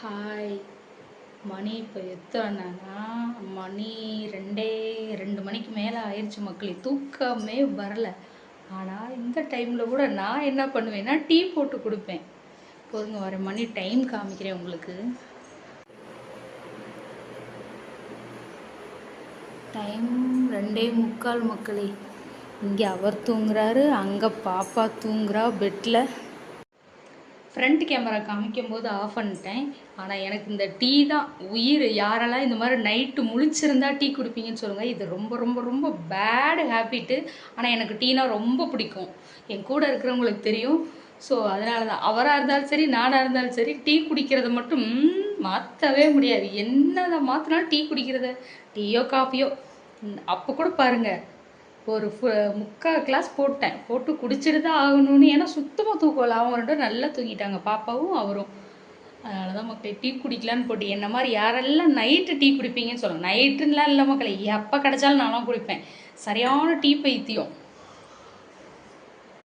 Hi. மணி இப்போ எத்தனைன்னா மணி 2 மணிக்கு மேலே ஆயிடுச்சு மக்களே. தூக்கமே வரல. ஆனால் இந்த டைமில் கூட நான் என்ன பண்ணுவேன்னா டீ போட்டு கொடுப்பேன். போதுங்க, வர மணி டைம் காமிக்கிறேன் உங்களுக்கு. டைம் 2:45 மக்களே. இங்கே அவர் தூங்குறாரு, அங்கே பாப்பா தூங்குறா பெட்டில். ஃப்ரண்ட் கேமரா காமிக்கும் போது ஆஃப் பண்ணிட்டேன். ஆனால் எனக்கு இந்த டீ தான் உயிர். யாரெல்லாம் இந்த மாதிரி நைட்டு முழிச்சிருந்தா டீ குடிப்பீங்கன்னு சொல்லுங்கள். இது ரொம்ப ரொம்ப ரொம்ப பேடு ஹேபிட்டு. ஆனால் எனக்கு டீனா ரொம்ப பிடிக்கும். என் கூட இருக்கிறவங்களுக்கு தெரியும். ஸோ அதனால தான் அவராக இருந்தாலும் சரி நானாக இருந்தாலும் சரி டீ குடிக்கிறத மட்டும் மாற்றவே முடியாது. என்னதை மாற்றினாலும் டீ குடிக்கிறத, டீயோ காஃபியோ. அப்போ கூட பாருங்கள், ஒரு 3/4 கிளாஸ் போட்டு குடிச்சிட்டு தான் ஆகணும்னு. ஏன்னா சுத்தமாக தூக்கம் இல்லை. அவங்க ரெண்டும் நல்லா தூங்கிட்டாங்க, பாப்பாவும் அவரும். அதனால தான் மக்களே டீ குடிக்கலான்னு போட்டு. என்ன மாதிரி யாரெல்லாம் நைட்டு டீ குடிப்பீங்கன்னு சொல்லுங்கள். நைட்டுலாம் இல்லை மக்களே, எப்போ கிடைச்சாலும் நானும் குடிப்பேன். சரியான டீ பைத்தியம்.